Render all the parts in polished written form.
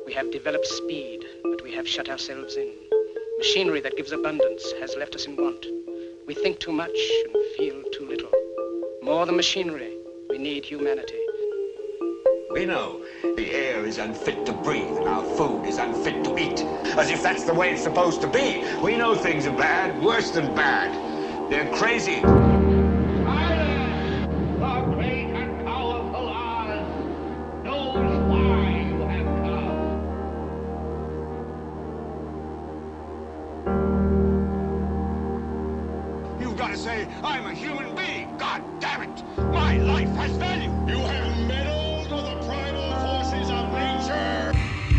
We have developed speed, but we have shut ourselves in. Machinery that gives abundance has left us in want. We think too much and feel too little. More than machinery, we need humanity. We know the air is unfit to breathe and our food is unfit to eat. As if that's the way it's supposed to be. We know things are bad, worse than bad. They're crazy. Silence! The great and powerful Oz knows why you have come. You've got to say, I'm a human being. God damn it. My life has value. You have meddled with the primal forces of nature.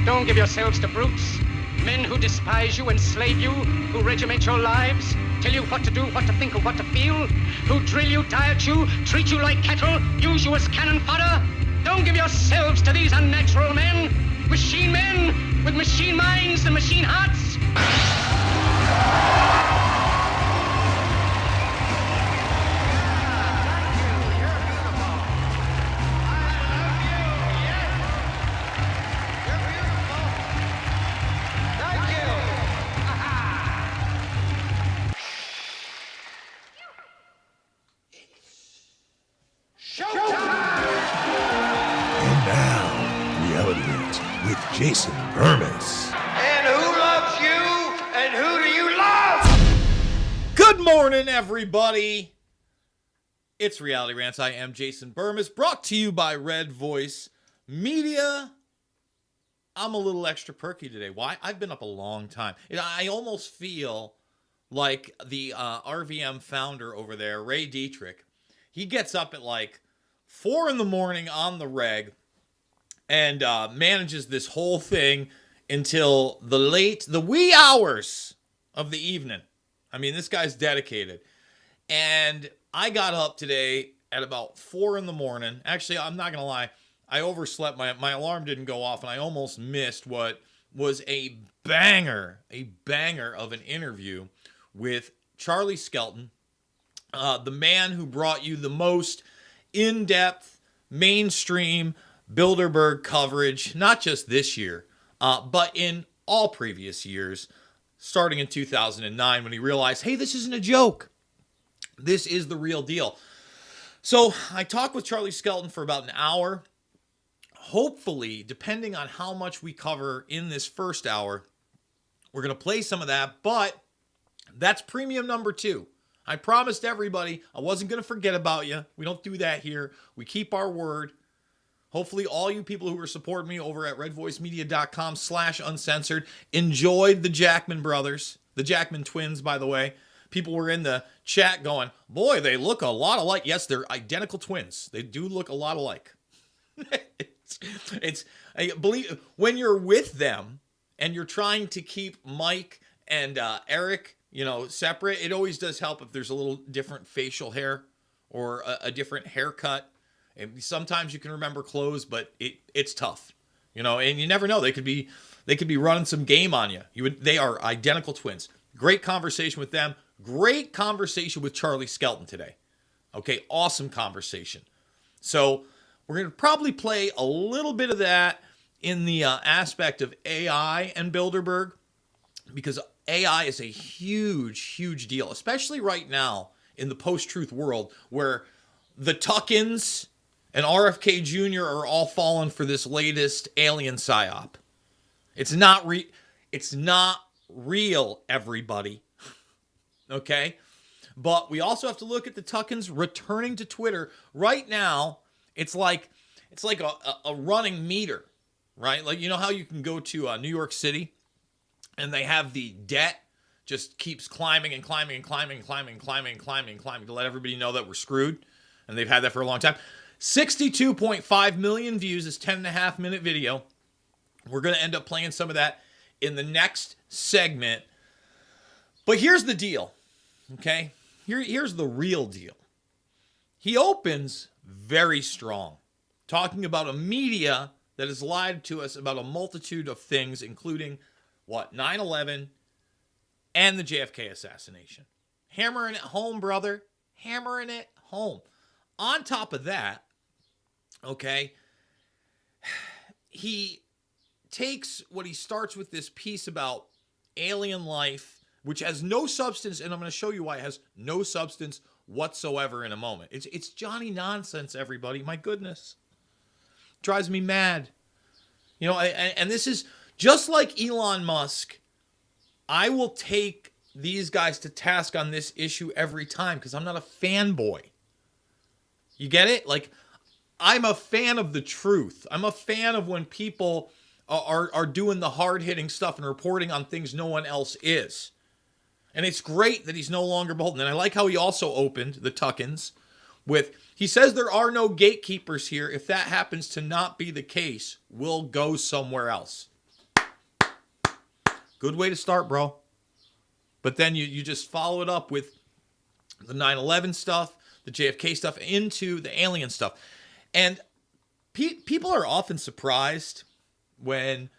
Don't give yourselves to brutes, men who despise you, enslave you, who regiment your lives, tell you what to do, what to think, or what to feel, who drill you, diet you, treat you like cattle, use you as cannon fodder. Don't give yourselves to these unnatural men with machine minds and machine hearts. With Jason Bermas. And who loves you? And who do you love? Good morning, everybody. It's Reality Rants. I am Jason Bermas, brought to you by Red Voice Media. I'm a little extra perky today. Why? I've been up a long time. I almost feel like the RVM founder over there, Ray Dietrich. He gets up at like 4 a.m. on the reg and manages this whole thing until the wee hours of the evening. I mean, this guy's dedicated. And I got up today at about 4 a.m. Actually, I'm not going to lie. I overslept. My alarm didn't go off, and I almost missed what was a banger of an interview with Charlie Skelton, the man who brought you the most in-depth, mainstream Bilderberg coverage, not just this year, but in all previous years, starting in 2009 when he realized, hey, this isn't a joke. This is the real deal. So I talked with Charlie Skelton for about an hour. Hopefully, depending on how much we cover in this first hour, we're going to play some of that, but that's premium number 2. I promised everybody I wasn't going to forget about you. We don't do that here. We keep our word. Hopefully all you people who are supporting me over at redvoicemedia.com/uncensored enjoyed the Jackman brothers, the Jackman twins, by the way. People were in the chat going, boy, they look a lot alike. Yes, they're identical twins. They do look a lot alike. I believe when you're with them and you're trying to keep Mike and Eric, separate, it always does help if there's a little different facial hair or a different haircut. And sometimes you can remember clothes, but it's tough, and you never know. They could be running some game on you. They are identical twins. Great conversation with them. Great conversation with Charlie Skelton today. Okay, awesome conversation. So we're going to probably play a little bit of that in the aspect of AI and Bilderberg, because AI is a huge, huge deal, especially right now in the post-truth world where the Tuckins and RFK Jr. are all falling for this latest alien psyop. It's not real, everybody. Okay? But we also have to look at the Tuckins returning to Twitter. Right now, it's like a running meter, right? Like, you know how you can go to New York City and they have the debt just keeps climbing and climbing and climbing and climbing and climbing and climbing and climbing to let everybody know that we're screwed. And they've had that for a long time. 62.5 million views, this 10.5-minute video. We're going to end up playing some of that in the next segment. But here's the deal, okay? Here's the real deal. He opens very strong, talking about a media that has lied to us about a multitude of things, including, 9/11 and the JFK assassination. Hammering it home, brother. Hammering it home. On top of that, okay, he takes what he starts with this piece about alien life, which has no substance, and I'm going to show you why it has no substance whatsoever in a moment. It's Johnny nonsense, everybody. My goodness. Drives me mad. You know, and this is just like Elon Musk. I will take these guys to task on this issue every time because I'm not a fanboy. You get it? Like, I'm a fan of the truth. I'm a fan of when people are doing the hard-hitting stuff and reporting on things no one else is. And it's great that he's no longer beholden. And I like how he also opened the Tuckins with, he says there are no gatekeepers here. If that happens to not be the case, we'll go somewhere else. Good way to start, bro. But then you just follow it up with the 9/11 stuff, the JFK stuff, into the alien stuff. And people are often surprised when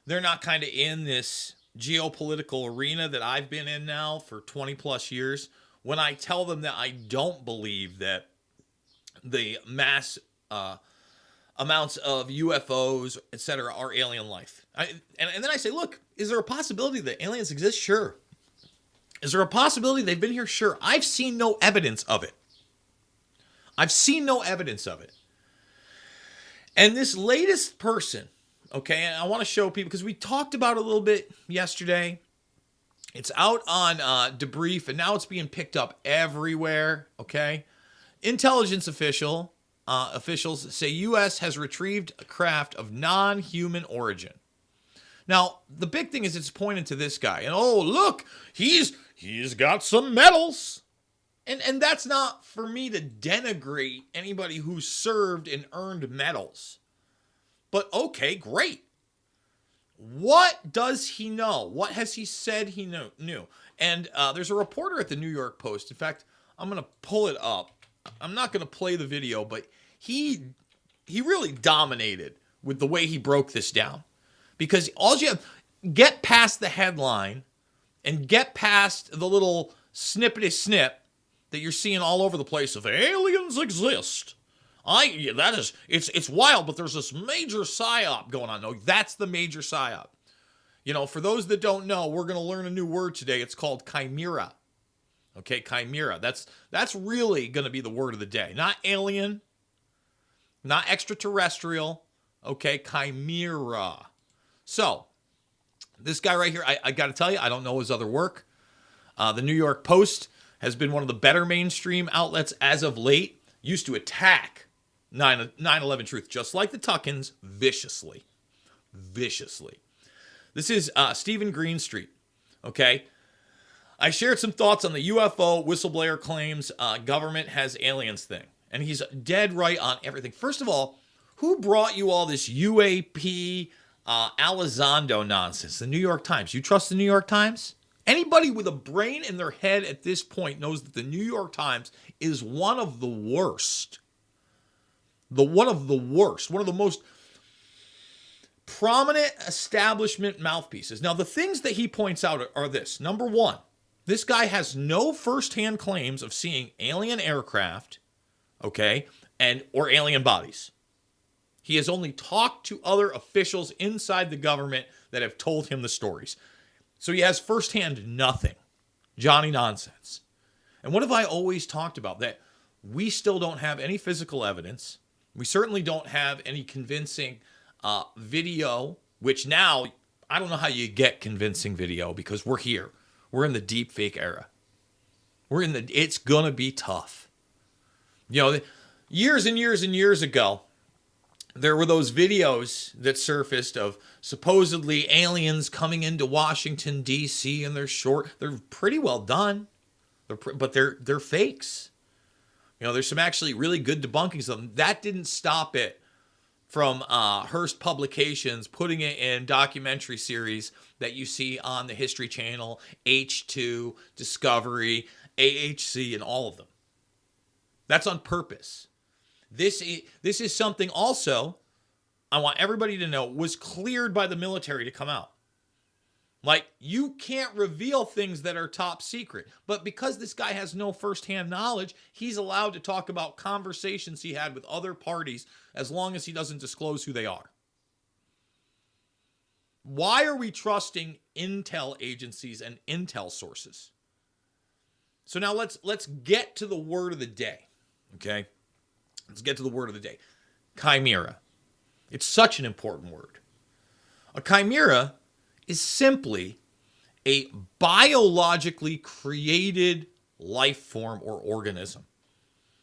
they're not kind of in this geopolitical arena that I've been in now for 20 plus years, when I tell them that I don't believe that the mass amounts of UFOs, etc., are alien life. And then I say, look, is there a possibility that aliens exist? Sure. Is there a possibility they've been here? Sure. I've seen no evidence of it. I've seen no evidence of it. And this latest person, okay, and I want to show people, because we talked about it a little bit yesterday. It's out on debrief, and now it's being picked up everywhere, okay? Intelligence officials say U.S. has retrieved a craft of non-human origin. Now, the big thing is it's pointing to this guy. And, oh, look, he's got some medals. And that's not for me to denigrate anybody who served and earned medals. But, okay, great. What does he know? What has he said he knew? And there's a reporter at the New York Post. In fact, I'm going to pull it up. I'm not going to play the video, but he really dominated with the way he broke this down. Because all you have, get past the headline and get past the little snippety snip that you're seeing all over the place of aliens exist. It's wild, but there's this major psyop going on. No, that's the major psyop. You know, for those that don't know, we're going to learn a new word today. It's called chimera. Okay, chimera. That's really going to be the word of the day. Not alien, not extraterrestrial. Okay, chimera. So, this guy right here, I got to tell you, I don't know his other work. The New York Post has been one of the better mainstream outlets as of late. Used to attack 9/11 Truth, just like the Tuckins, viciously. Viciously. This is Stephen Greenstreet, okay? I shared some thoughts on the UFO whistleblower claims government has aliens thing. And he's dead right on everything. First of all, who brought you all this UAP Elizondo nonsense? The New York Times. You trust the New York Times? Anybody with a brain in their head at this point knows that the New York Times is one of the worst. One of the most prominent establishment mouthpieces. Now, the things that he points out are this. Number one, this guy has no firsthand claims of seeing alien aircraft, okay, or alien bodies. He has only talked to other officials inside the government that have told him the stories. So he has firsthand nothing. Johnny nonsense. And what have I always talked about? That we still don't have any physical evidence. We certainly don't have any convincing video, which now, I don't know how you get convincing video because we're here. We're in the deep fake era. It's going to be tough. You know, years and years and years ago, there were those videos that surfaced of supposedly aliens coming into Washington, D.C., and they're pretty well done, but they're fakes. You know, there's some actually really good debunkings of them. That didn't stop it from Hearst Publications putting it in documentary series that you see on the History Channel, H2, Discovery, AHC, and all of them. That's on purpose. This is something also I want everybody to know was cleared by the military to come out. Like, you can't reveal things that are top secret. But because this guy has no firsthand knowledge, he's allowed to talk about conversations he had with other parties as long as he doesn't disclose who they are. Why are we trusting intel agencies and intel sources? So now let's get to the word of the day. Okay? Let's get to the word of the day. Chimera. It's such an important word. A chimera is simply a biologically created life form or organism.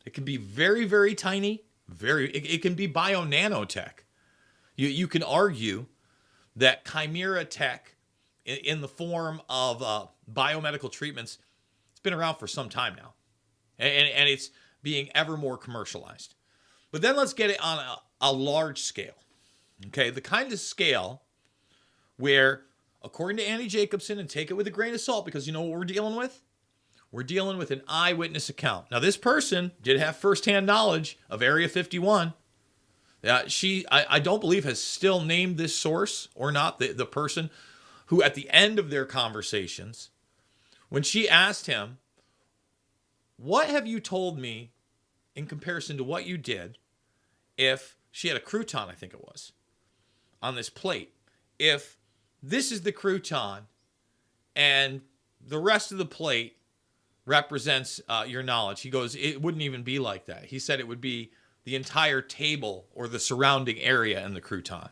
It can be very, very tiny. It can be bio-nanotech. You can argue that chimera tech in the form of biomedical treatments, it's been around for some time now. And it's being ever more commercialized. But then let's get it on a large scale. Okay, the kind of scale where, according to Annie Jacobson, and take it with a grain of salt because you know what we're dealing with? We're dealing with an eyewitness account. Now, this person did have firsthand knowledge of Area 51. I don't believe has still named this source or not, the person who at the end of their conversations, when she asked him, what have you told me in comparison to what you did if she had a crouton, I think it was, on this plate. If this is the crouton and the rest of the plate represents your knowledge, he goes, it wouldn't even be like that. He said it would be the entire table or the surrounding area in the crouton.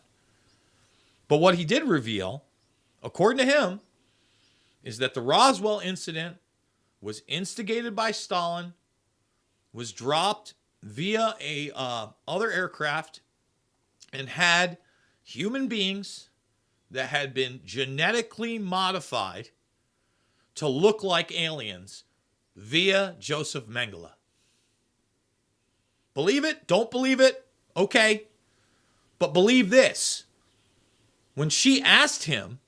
But what he did reveal, according to him, is that the Roswell incident was instigated by Stalin, was dropped via a other aircraft, and had human beings that had been genetically modified to look like aliens via Joseph Mengele. Believe it? Don't believe it? Okay. But believe this. When she asked him,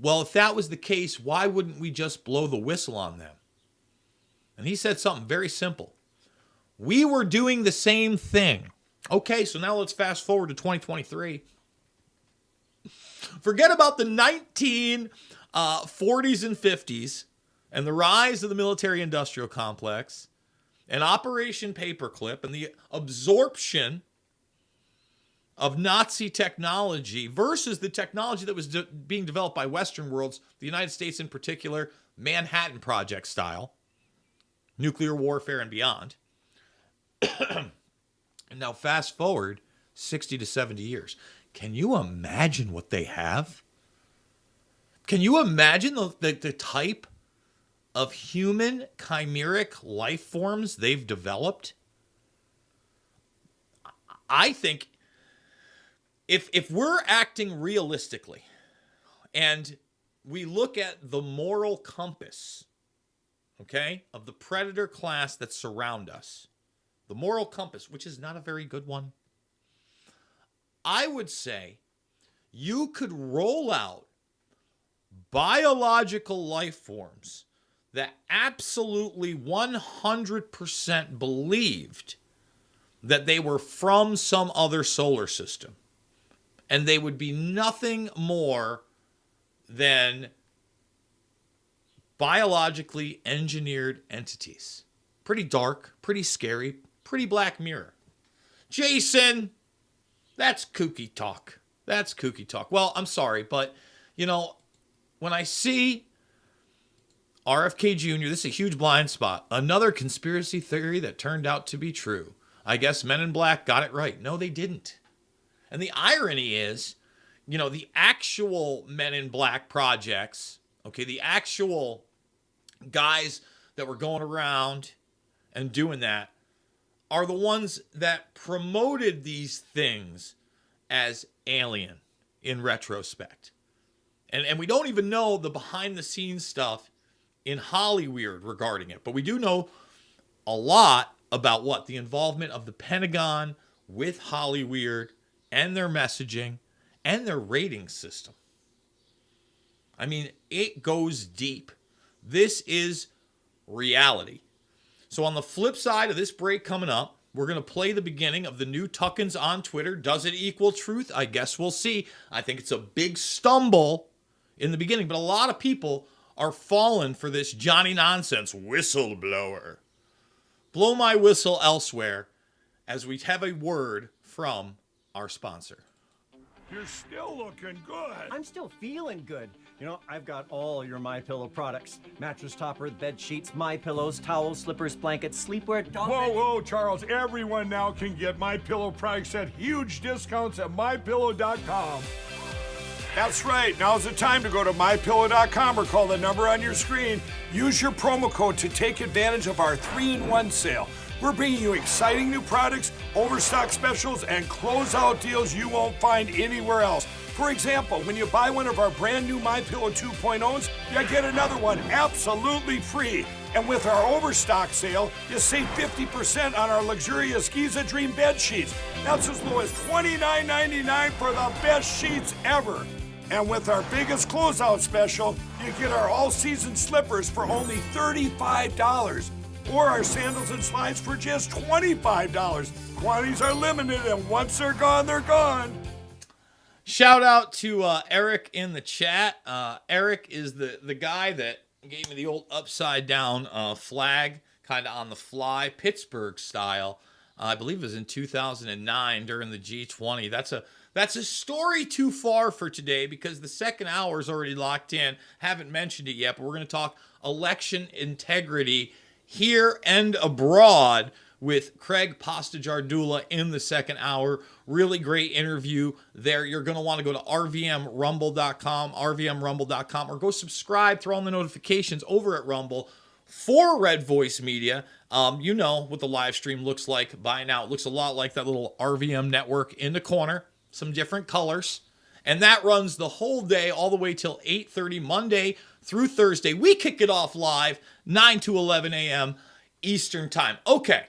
well, if that was the case, why wouldn't we just blow the whistle on them? And he said something very simple. We were doing the same thing. Okay, so now let's fast forward to 2023. Forget about the 1940s and 50s and the rise of the military-industrial complex and Operation Paperclip and the absorption of Nazi technology versus the technology that was being developed by Western worlds, the United States in particular, Manhattan Project style, nuclear warfare and beyond. And now fast forward 60 to 70 years. Can you imagine what they have? Can you imagine the type of human chimeric life forms they've developed? I think if we're acting realistically and we look at the moral compass, okay, of the predator class that surround us, the moral compass, which is not a very good one, I would say you could roll out biological life forms that absolutely 100% believed that they were from some other solar system. And they would be nothing more than biologically engineered entities. Pretty dark, pretty scary, pretty Black Mirror. Jason, that's kooky talk. That's kooky talk. Well, I'm sorry, but, you know, when I see RFK Jr., this is a huge blind spot. Another conspiracy theory that turned out to be true. I guess Men in Black got it right. No, they didn't. And the irony is, you know, the actual Men in Black projects, okay, the actual guys that were going around and doing that are the ones that promoted these things as alien in retrospect. And we don't even know the behind-the-scenes stuff in Hollyweird regarding it. But we do know a lot about what? The involvement of the Pentagon with Hollyweird and their messaging and their rating system. I mean, it goes deep. This is reality. So on the flip side of this break coming up, we're going to play the beginning of the new Tuckins on Twitter. Does it equal truth? I guess we'll see. I think it's a big stumble in the beginning, but a lot of people are falling for this Johnny Nonsense whistleblower. Blow my whistle elsewhere as we have a word from our sponsor. You're still looking good. I'm still feeling good. You know, I've got all your MyPillow products. Mattress topper, bed sheets, MyPillows, towels, slippers, blankets, sleepwear, dog beds. Whoa, Charles. Everyone now can get MyPillow products at huge discounts at MyPillow.com. That's right. Now's the time to go to MyPillow.com or call the number on your screen. Use your promo code to take advantage of our 3-in-1 sale. We're bringing you exciting new products, overstock specials, and closeout deals you won't find anywhere else. For example, when you buy one of our brand new MyPillow 2.0s, you get another one absolutely free. And with our overstock sale, you save 50% on our luxurious Giza Dream bed sheets. That's as low as $29.99 for the best sheets ever. And with our biggest closeout special, you get our all-season slippers for only $35. Or our sandals and slides for just $25. Quantities are limited, and once they're gone, they're gone. Shout out to Eric in the chat. Eric is the guy that gave me the old upside down flag, kind of on the fly, Pittsburgh style. I believe it was in 2009 during the G20. That's a story too far for today because the second hour is already locked in. Haven't mentioned it yet, but we're going to talk election integrity here and abroad with Craig Pastajardula in the second hour. Really great interview there. You're going to want to go to rvmrumble.com, rvmrumble.com, or go subscribe, throw on the notifications over at Rumble for Red Voice Media. You know what the live stream looks like by now. It looks a lot like that little RVM network in the corner, some different colors. And that runs the whole day all the way till 8:30 Monday through Thursday. We kick it off live, 9 to 11 a.m. Eastern Time. Okay.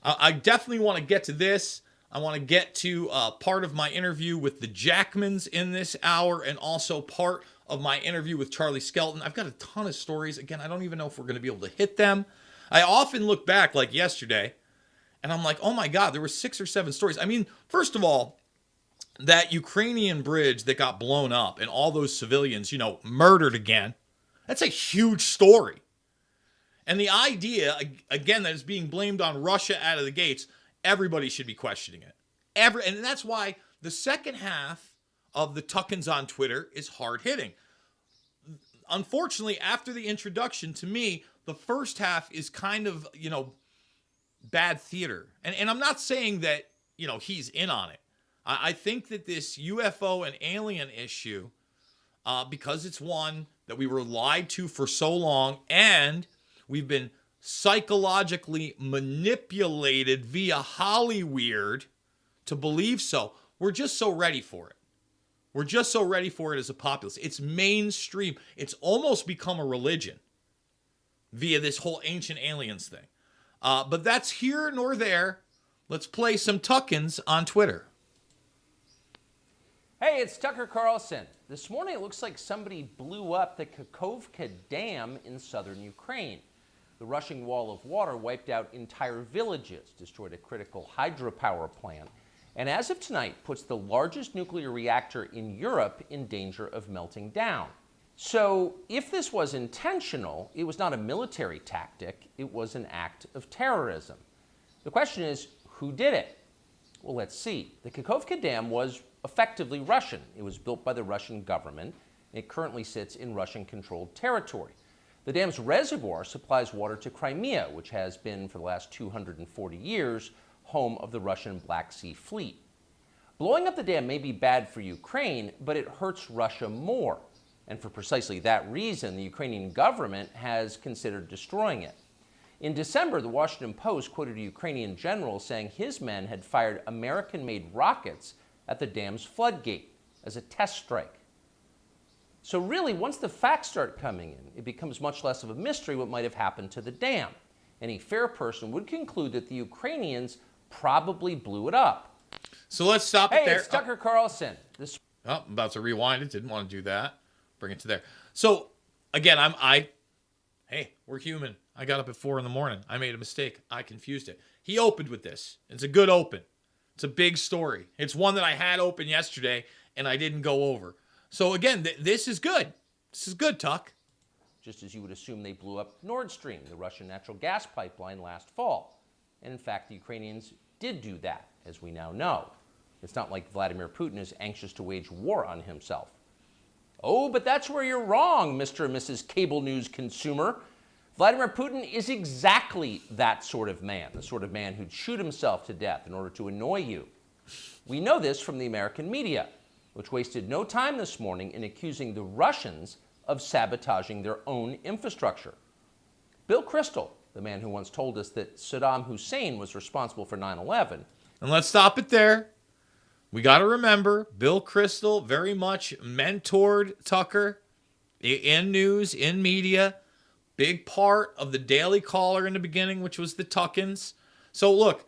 I definitely want to get to this. I want to get to part of my interview with the Jackmans in this hour and also part of my interview with Charlie Skelton. I've got a ton of stories. Again, I don't even know if we're going to be able to hit them. I often look back like yesterday and I'm like, oh my God, there were 6 or 7 stories. I mean, first of all, that Ukrainian bridge that got blown up and all those civilians, murdered again. That's a huge story. And the idea, again, that is being blamed on Russia out of the gates, everybody should be questioning it. And that's why the second half of the Tuckins on Twitter is hard-hitting. Unfortunately, after the introduction, to me, the first half is kind of, bad theater. And I'm not saying that, he's in on it. I think that this UFO and alien issue, because it's one that we were lied to for so long, and we've been psychologically manipulated via Hollyweird to believe so. We're just so ready for it. We're just so ready for it as a populace. It's mainstream. It's almost become a religion via this whole ancient aliens thing. But that's here nor there. Let's play some Tuckins on Twitter. Hey, it's Tucker Carlson. This morning it looks like somebody blew up the Kakhovka Dam in southern Ukraine. The rushing wall of water wiped out entire villages, destroyed a critical hydropower plant, and as of tonight puts the largest nuclear reactor in Europe in danger of melting down. So if this was intentional, it was not a military tactic, it was an act of terrorism. The question is, who did it? Well, let's see. The Kakhovka Dam was effectively Russian. It was built by the Russian government. It currently sits in Russian-controlled territory. The dam's reservoir supplies water to Crimea, which has been, for the last 240 years, home of the Russian Black Sea Fleet. Blowing up the dam may be bad for Ukraine, but it hurts Russia more. And for precisely that reason, the Ukrainian government has considered destroying it. In December, the Washington Post quoted a Ukrainian general saying his men had fired American-made rockets at the dam's floodgate as a test strike. So really, once the facts start coming in, it becomes much less of a mystery what might have happened to the dam. Any fair person would conclude that the Ukrainians probably blew it up. So let's stop it there. Hey, it's Tucker Carlson. I'm about to rewind it. Didn't want to do that. Bring it to there. So, again, hey, we're human. I got up at 4 a.m. I made a mistake. I confused it. He opened with this. It's a good open. It's a big story. It's one that I had open yesterday, and I didn't go over. So, again, this is good. This is good, Tuck. Just as you would assume they blew up Nord Stream, the Russian natural gas pipeline, last fall. And in fact, the Ukrainians did do that, as we now know. It's not like Vladimir Putin is anxious to wage war on himself. Oh, but that's where you're wrong, Mr. and Mrs. Cable News consumer. Vladimir Putin is exactly that sort of man, the sort of man who'd shoot himself to death in order to annoy you. We know this from the American media, which wasted no time this morning in accusing the Russians of sabotaging their own infrastructure. Bill Kristol, the man who once told us that Saddam Hussein was responsible for 9/11. And let's stop it there. We got to remember, Bill Kristol very much mentored Tucker in news, in media. Big part of the Daily Caller in the beginning, which was the Tuckins. So look,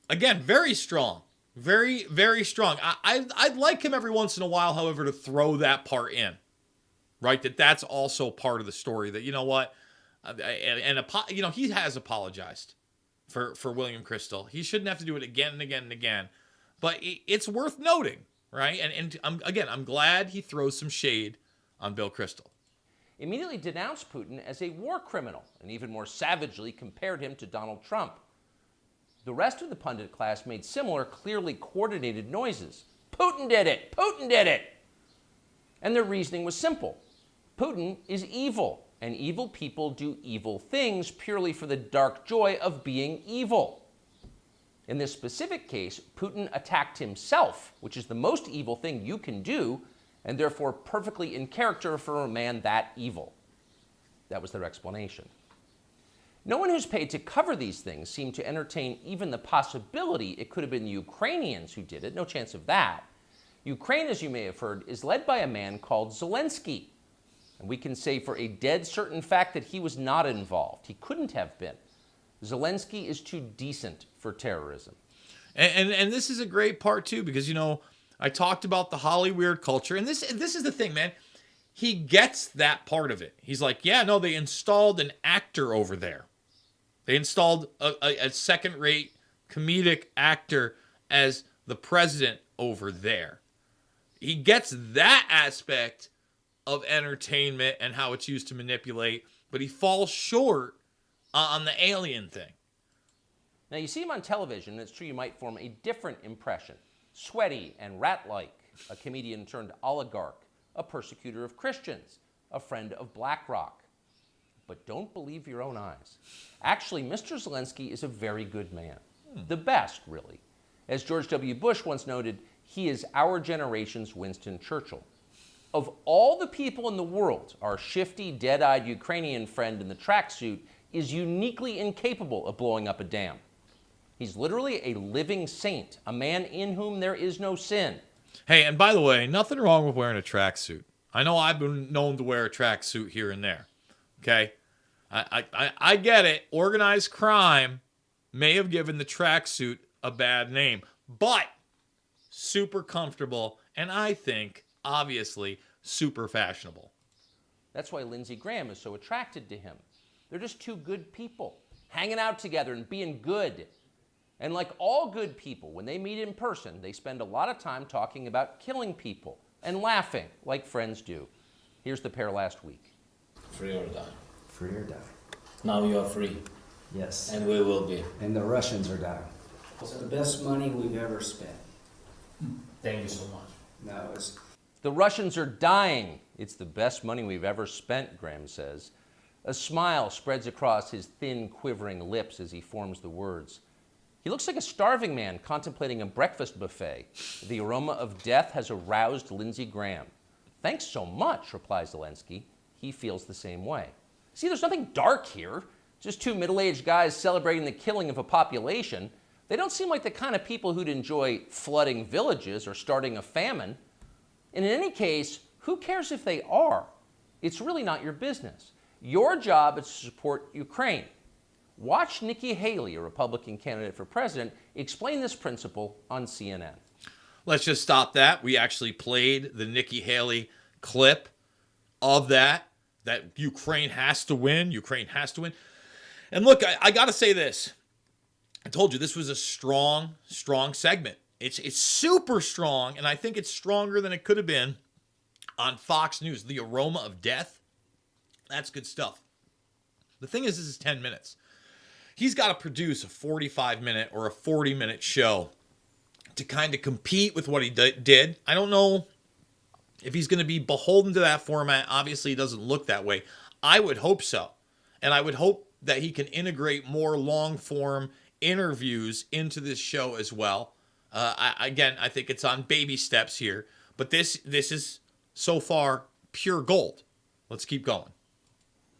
again, very strong. Very, very strong. I'd like him every once in a while, however, to throw that part in. Right? That's also part of the story. That, you know what? He has apologized for William Kristol. He shouldn't have to do it again and again and again. But it's worth noting, right? And I'm glad he throws some shade on Bill Kristol. Immediately denounced Putin as a war criminal and even more savagely compared him to Donald Trump. The rest of the pundit class made similar, clearly coordinated noises. Putin did it! Putin did it! And their reasoning was simple. Putin is evil, and evil people do evil things purely for the dark joy of being evil. In this specific case, Putin attacked himself, which is the most evil thing you can do, and therefore perfectly in character for a man that evil. That was their explanation. No one who's paid to cover these things seemed to entertain even the possibility it could have been the Ukrainians who did it. No chance of that. Ukraine, as you may have heard, is led by a man called Zelensky. And we can say for a dead certain fact that he was not involved. He couldn't have been. Zelensky is too decent for terrorism. And this is a great part, too, because, I talked about the Hollyweird culture, and this is the thing, man. He gets that part of it. He's like, yeah, no, they installed an actor over there. They installed a second-rate comedic actor as the president over there. He gets that aspect of entertainment and how it's used to manipulate, but he falls short on the alien thing. Now, you see him on television, and it's true you might form a different impression. Sweaty and rat-like, a comedian turned oligarch, a persecutor of Christians, a friend of BlackRock. But don't believe your own eyes. Actually, Mr. Zelensky is a very good man. The best, really. As George W. Bush once noted, he is our generation's Winston Churchill. Of all the people in the world, our shifty, dead-eyed Ukrainian friend in the tracksuit is uniquely incapable of blowing up a dam. He's literally a living saint, a man in whom there is no sin. Hey, and by the way, nothing wrong with wearing a tracksuit. I know I've been known to wear a tracksuit here and there. Okay? I get it. Organized crime may have given the tracksuit a bad name, but super comfortable, and I think, obviously, super fashionable. That's why Lindsey Graham is so attracted to him. They're just two good people, hanging out together and being good. And like all good people, when they meet in person, they spend a lot of time talking about killing people and laughing like friends do. Here's the pair last week. Free or die. Free or die. Now you are free. Yes. And we will be. And the Russians are dying. It's the best money we've ever spent. Thank you so much. No, it's... The Russians are dying. It's the best money we've ever spent, Graham says. A smile spreads across his thin, quivering lips as he forms the words. He looks like a starving man contemplating a breakfast buffet. The aroma of death has aroused Lindsey Graham. Thanks so much, replies Zelensky. He feels the same way. See, there's nothing dark here. Just two middle-aged guys celebrating the killing of a population. They don't seem like the kind of people who'd enjoy flooding villages or starting a famine. And in any case, who cares if they are? It's really not your business. Your job is to support Ukraine. Watch Nikki Haley, a Republican candidate for president, explain this principle on CNN. Let's just stop that. We actually played the Nikki Haley clip of that Ukraine has to win. Ukraine has to win. And look, I got to say this. I told you this was a strong segment. It's super strong, and I think it's stronger than it could have been on Fox News. The aroma of death, that's good stuff. The thing is, this is 10 minutes. He's got to produce a 45-minute or a 40-minute show to kind of compete with what he did. I don't know if he's going to be beholden to that format. Obviously, it doesn't look that way. I would hope so. And I would hope that he can integrate more long-form interviews into this show as well. I think it's on baby steps here. But this is, so far, pure gold. Let's keep going.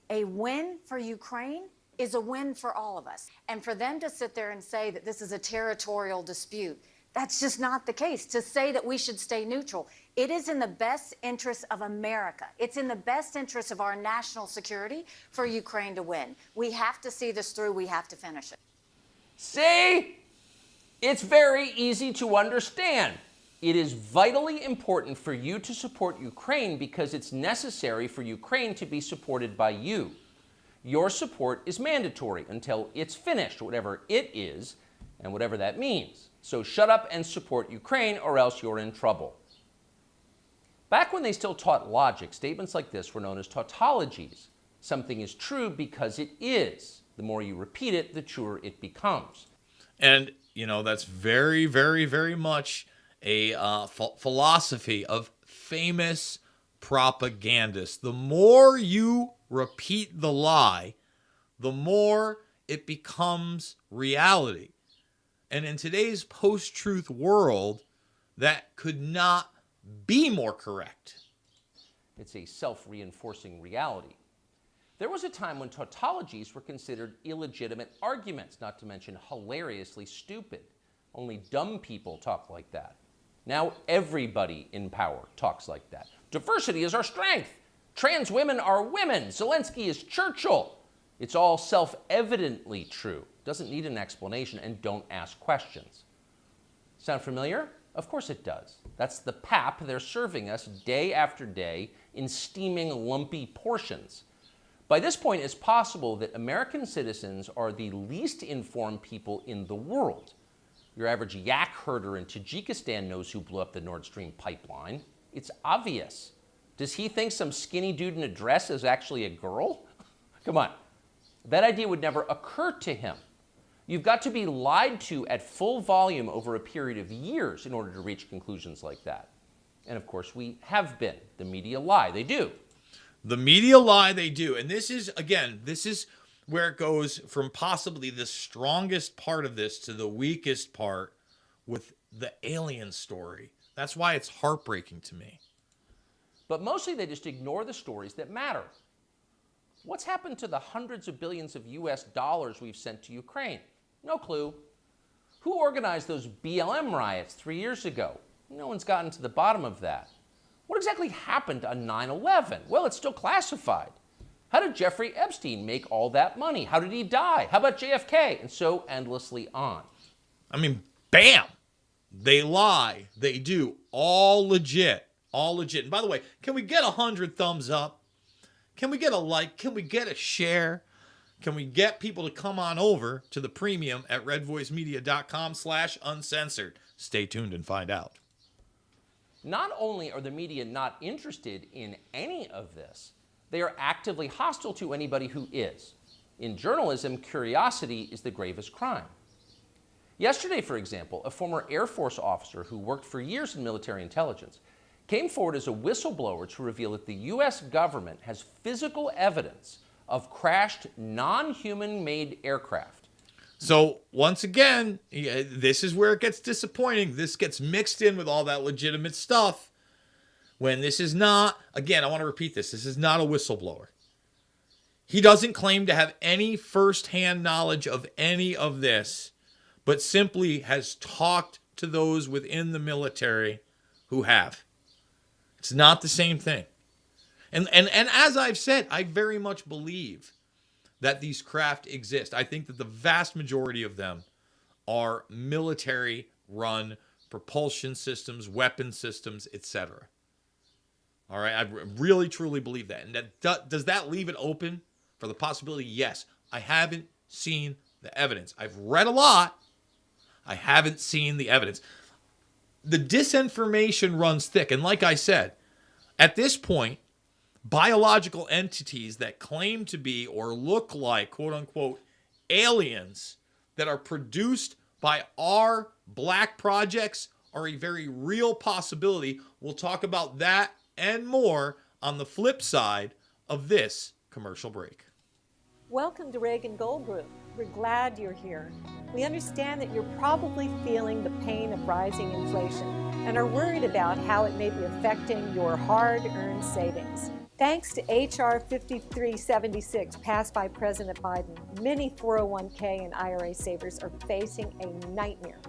A win for Ukraine is a win for all of us. And for them to sit there and say that this is a territorial dispute, that's just not the case. To say that we should stay neutral, it is in the best interest of America. It's in the best interest of our national security for Ukraine to win. We have to see this through. We have to finish it. See? It's very easy to understand. It is vitally important for you to support Ukraine because it's necessary for Ukraine to be supported by you. Your support is mandatory until it's finished, whatever it is, and whatever that means. So shut up and support Ukraine, or else you're in trouble. Back when they still taught logic, statements like this were known as tautologies. Something is true because it is. The more you repeat it, the truer it becomes. And, that's very, very, very much a philosophy of famous propagandists. The more you repeat the lie, the more it becomes reality. And in today's post-truth world, that could not be more correct. It's a self-reinforcing reality. There was a time when tautologies were considered illegitimate arguments, not to mention hilariously stupid. Only dumb people talk like that. Now everybody in power talks like that. Diversity is our strength. Trans women are women. Zelensky is Churchill. It's all self-evidently true. Doesn't need an explanation, and don't ask questions. Sound familiar? Of course it does. That's the pap they're serving us day after day in steaming, lumpy portions. By this point, it's possible that American citizens are the least informed people in the world. Your average yak herder in Tajikistan knows who blew up the Nord Stream pipeline. It's obvious. Does he think some skinny dude in a dress is actually a girl? Come on. That idea would never occur to him. You've got to be lied to at full volume over a period of years in order to reach conclusions like that. And of course, we have been. The media lie. They do. The media lie, they do. And this is where it goes from possibly the strongest part of this to the weakest part with the alien story. That's why it's heartbreaking to me. But mostly they just ignore the stories that matter. What's happened to the hundreds of billions of US dollars we've sent to Ukraine? No clue. Who organized those BLM riots 3 years ago? No one's gotten to the bottom of that. What exactly happened on 9/11? Well, it's still classified. How did Jeffrey Epstein make all that money? How did he die? How about JFK? And so endlessly on. I mean, bam! They lie. They do. All legit. All legit. And by the way, can we get 100 thumbs up? Can we get a like? Can we get a share? Can we get people to come on over to the premium at redvoicemedia.com/uncensored? Stay tuned and find out. Not only are the media not interested in any of this, they are actively hostile to anybody who is. In journalism, curiosity is the gravest crime. Yesterday, for example, a former Air Force officer who worked for years in military intelligence came forward as a whistleblower to reveal that the U.S. government has physical evidence of crashed non-human-made aircraft. So, once again, this is where it gets disappointing. This gets mixed in with all that legitimate stuff. When this is not, again, I want to repeat this is not a whistleblower. He doesn't claim to have any firsthand knowledge of any of this, but simply has talked to those within the military who have. It's not the same thing. And as I've said, I very much believe that these craft exist. I think that the vast majority of them are military-run propulsion systems, weapon systems, etc. All right, I really, truly believe that. And does that leave it open for the possibility? Yes. I haven't seen the evidence. I've read a lot. I haven't seen the evidence. The disinformation runs thick. And like I said, at this point, biological entities that claim to be or look like, quote unquote, aliens that are produced by our black projects are a very real possibility. We'll talk about that and more on the flip side of this commercial break. Welcome to Reagan Gold Group. We're glad you're here. We understand that you're probably feeling the pain of rising inflation and are worried about how it may be affecting your hard-earned savings. Thanks to H.R. 5376 passed by President Biden, many 401k and IRA savers are facing a nightmare.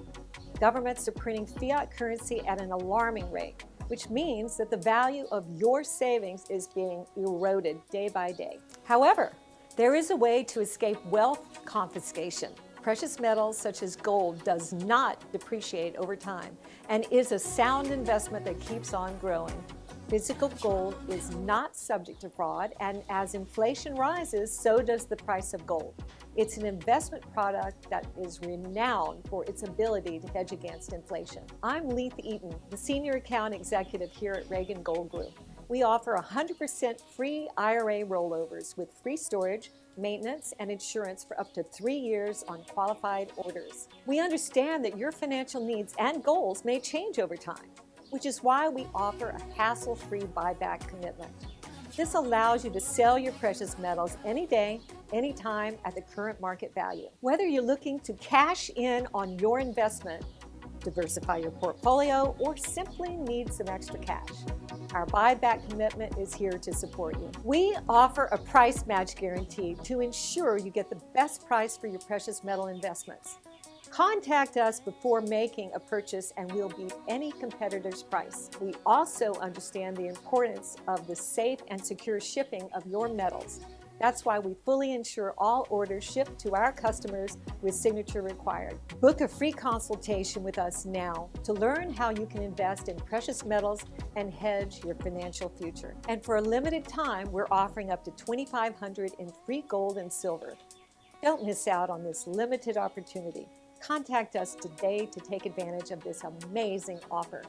Governments are printing fiat currency at an alarming rate, which means that the value of your savings is being eroded day by day. However, there is a way to escape wealth confiscation. Precious metals such as gold does not depreciate over time and is a sound investment that keeps on growing. Physical gold is not subject to fraud, and as inflation rises, so does the price of gold. It's an investment product that is renowned for its ability to hedge against inflation. I'm Leith Eaton, the Senior Account Executive here at Reagan Gold Group. We offer 100% free IRA rollovers with free storage, maintenance, and insurance for up to 3 years on qualified orders. We understand that your financial needs and goals may change over time, which is why we offer a hassle-free buyback commitment. This allows you to sell your precious metals any day, anytime at the current market value. Whether you're looking to cash in on your investment, diversify your portfolio, or simply need some extra cash, our buyback commitment is here to support you. We offer a price match guarantee to ensure you get the best price for your precious metal investments. Contact us before making a purchase and we'll beat any competitor's price. We also understand the importance of the safe and secure shipping of your metals. That's why we fully insure all orders shipped to our customers with signature required. Book a free consultation with us now to learn how you can invest in precious metals and hedge your financial future. And for a limited time, we're offering up to $2,500 in free gold and silver. Don't miss out on this limited opportunity. Contact us today to take advantage of this amazing offer.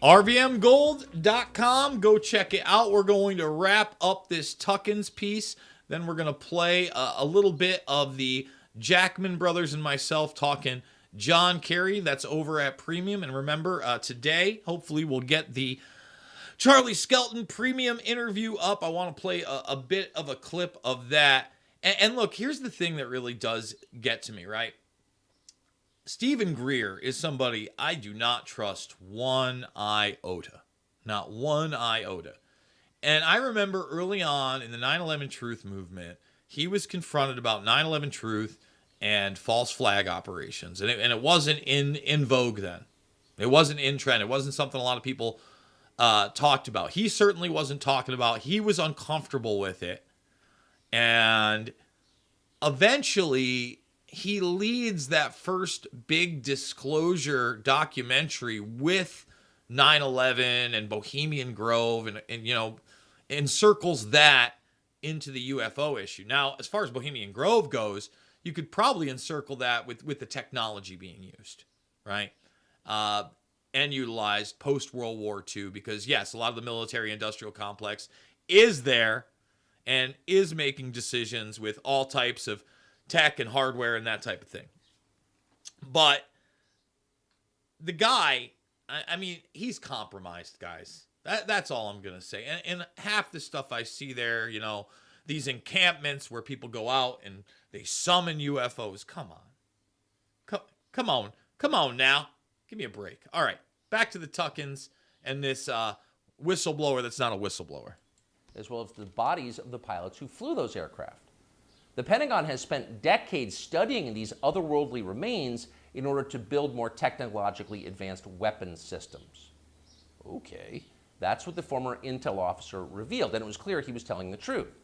RVMGold.com. Go check it out. We're going to wrap up this Tuckins piece. Then we're going to play a little bit of the Jackman brothers and myself talking John Kerry. That's over at Premium. And remember, today, hopefully, we'll get the Charlie Skelton Premium interview up. I want to play a bit of a clip of that. And look, here's the thing that really does get to me, right? Stephen Greer is somebody I do not trust one iota. Not one iota. And I remember early on in the 9/11 Truth movement, he was confronted about 9/11 Truth and false flag operations. And it wasn't in vogue then. It wasn't in trend. It wasn't something a lot of people talked about. He certainly wasn't talking about. He was uncomfortable with it. And eventually, he leads that first big disclosure documentary with 9/11 and Bohemian Grove and you know, encircles that into the UFO issue. Now, as far as Bohemian Grove goes, you could probably encircle that with the technology being used, right? And utilized post-World War II because, yes, a lot of the military-industrial complex is there and is making decisions with all types of tech and hardware and that type of thing. But the guy, I mean, he's compromised, guys. That's all I'm going to say. And half the stuff I see there, you know, these encampments where people go out and they summon UFOs. Come on. Come on now. Give me a break. All right. Back to the Tuckins and this whistleblower that's not a whistleblower. As well as the bodies of the pilots who flew those aircraft. The Pentagon has spent decades studying these otherworldly remains in order to build more technologically advanced weapons systems. Okay, that's what the former intel officer revealed, and it was clear he was telling the truth.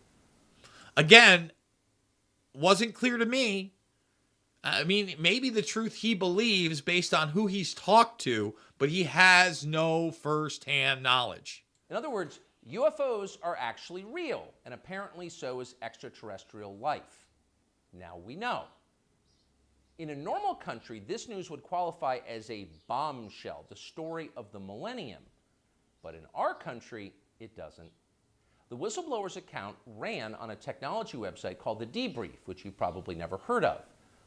Again, wasn't clear to me. I mean, maybe the truth he believes based on who he's talked to, but he has no first-hand knowledge. In other words, UFOs are actually real, and apparently so is extraterrestrial life. Now we know. In a normal country, this news would qualify as a bombshell, the story of the millennium. But in our country, it doesn't. The whistleblower's account ran on a technology website called The Debrief, which you've probably never heard of.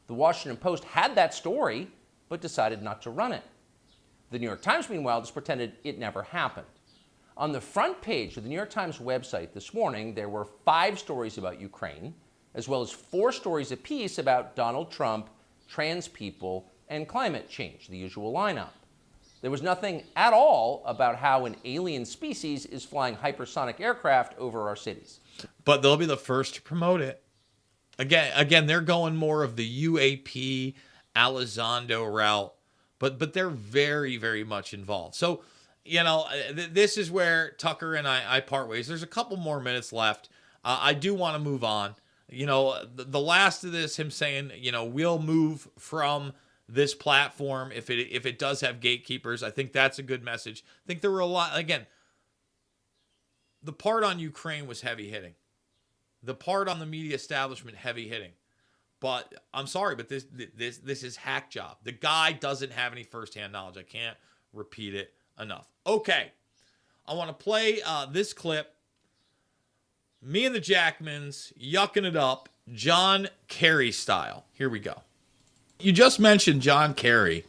The Washington Post had that story, but decided not to run it. The New York Times, meanwhile, just pretended it never happened. On the front page of the New York Times website this morning, there were 5 stories about Ukraine, as well as 4 stories apiece about Donald Trump, trans people, and climate change, the usual lineup. There was nothing at all about how an alien species is flying hypersonic aircraft over our cities. But they'll be the first to promote it. Again, they're going more of the UAP, Elizondo route, but they're very, very much involved. So, this is where Tucker and I part ways. There's a couple more minutes left. I do want to move on. The last of this, him saying, we'll move from this platform if it does have gatekeepers. I think that's a good message. I think there were a lot. Again, the part on Ukraine was heavy hitting. The part on the media establishment, heavy hitting. But I'm sorry, but this is hack job. The guy doesn't have any firsthand knowledge. I can't repeat it enough. Okay, I want to play this clip. Me and the Jackmans yucking it up, John Kerry style. Here we go. You just mentioned John Kerry.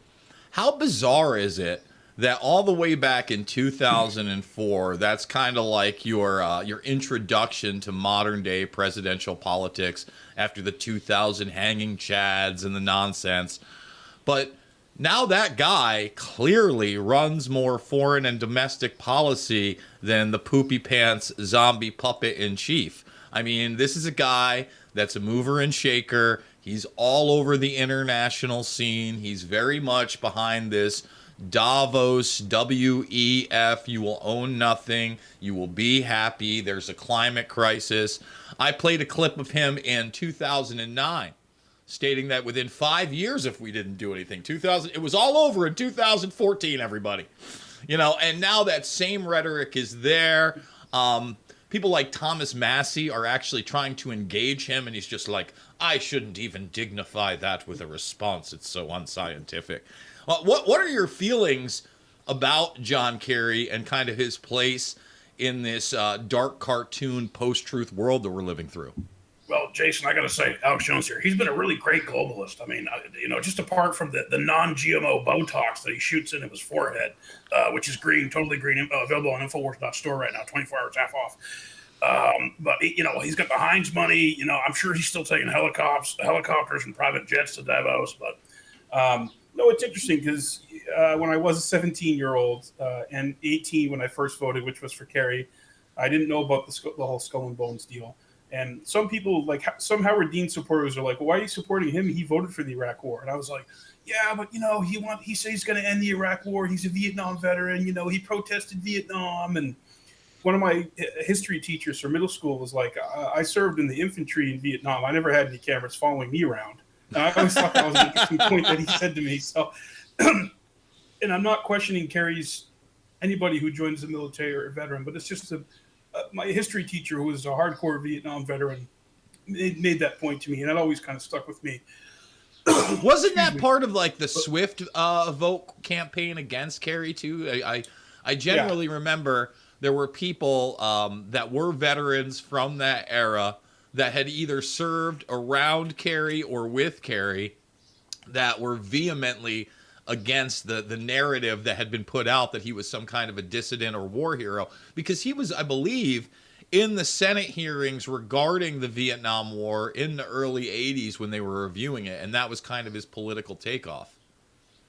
How bizarre is it that all the way back in 2004, that's kind of like your introduction to modern day presidential politics after the 2000 hanging chads and the nonsense. But now that guy clearly runs more foreign and domestic policy than the poopy pants zombie puppet in chief. I mean, this is a guy that's a mover and shaker. He's all over the international scene. He's very much behind this Davos, WEF, you will own nothing, you will be happy, there's a climate crisis. I played a clip of him in 2009 stating that within 5 years, if we didn't do anything, it was all over in 2014, everybody. And now that same rhetoric is there. People like Thomas Massey are actually trying to engage him, and he's just like, I shouldn't even dignify that with a response. It's so unscientific. What are your feelings about John Kerry and kind of his place in this dark cartoon post-truth world that we're living through? Well, Jason, I got to say, Alex Jones here, he's been a really great globalist. I mean, just apart from the non-GMO Botox that he shoots into his forehead, which is green, totally green, available on Infowars.store right now, 24 hours half off. But he's got the Heinz money. I'm sure he's still taking helicopters and private jets to Davos. But no, it's interesting because when I was a 17-year-old and 18 when I first voted, which was for Kerry, I didn't know about the whole Skull and Bones deal. And some people, like some Howard Dean supporters, are like, well, why are you supporting him? He voted for the Iraq War. And I was like, yeah, but he said he's going to end the Iraq War. He's a Vietnam veteran. He protested Vietnam. And one of my history teachers from middle school was like, I served in the infantry in Vietnam. I never had any cameras following me around. And I always thought that was an interesting point that he said to me. So, and I'm not questioning anybody who joins the military or a veteran, but it's just my history teacher, who was a hardcore Vietnam veteran, made that point to me, and that always kind of stuck with me. Wasn't that part of like the Swift vote campaign against Kerry too? I generally remember there were people that were veterans from that era that had either served around Kerry or with Kerry that were vehemently against the narrative that had been put out that he was some kind of a dissident or war hero, because he was, I believe, in the Senate hearings regarding the Vietnam War in the early 80s when they were reviewing it, and that was kind of his political takeoff.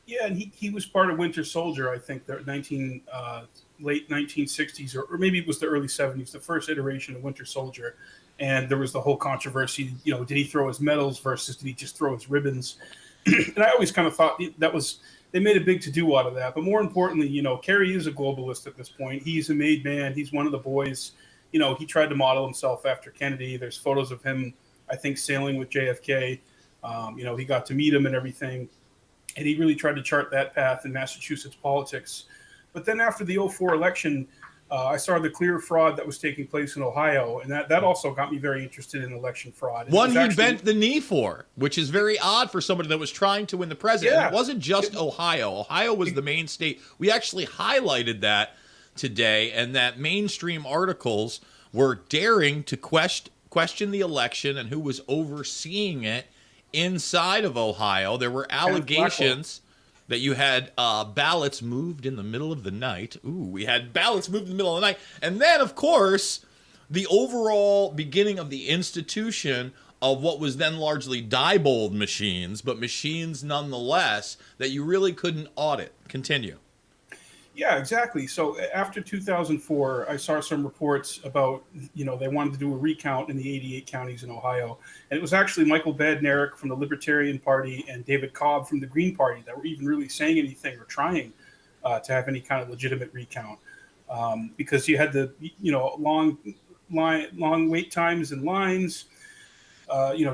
Yeah, and he was part of Winter Soldier, I think, the late 1960s, or maybe it was the early 70s, the first iteration of Winter Soldier. And there was the whole controversy, did he throw his medals versus did he just throw his ribbons? And I always kind of thought they made a big to-do out of that. But more importantly, Kerry is a globalist at this point. He's a made man. He's one of the boys. He tried to model himself after Kennedy. There's photos of him, I think, sailing with JFK. He got to meet him and everything. And he really tried to chart that path in Massachusetts politics. But then after the 2004 election, I saw the clear fraud that was taking place in Ohio, and that also got me very interested in election fraud. One he bent the knee for, which is very odd for somebody that was trying to win the president. Yeah. It wasn't just Ohio. Ohio was the main state. We actually highlighted that today, and that mainstream articles were daring to question the election and who was overseeing it inside of Ohio. There were allegations that you had ballots moved in the middle of the night. Ooh, we had ballots moved in the middle of the night. And then, of course, the overall beginning of the institution of what was then largely Diebold machines, but machines nonetheless that you really couldn't audit. Continue. Yeah, exactly. So after 2004, I saw some reports about, they wanted to do a recount in the 88 counties in Ohio. And it was actually Michael Badnarik from the Libertarian Party and David Cobb from the Green Party that were even really saying anything or trying to have any kind of legitimate recount. Because you had the, long wait times and lines,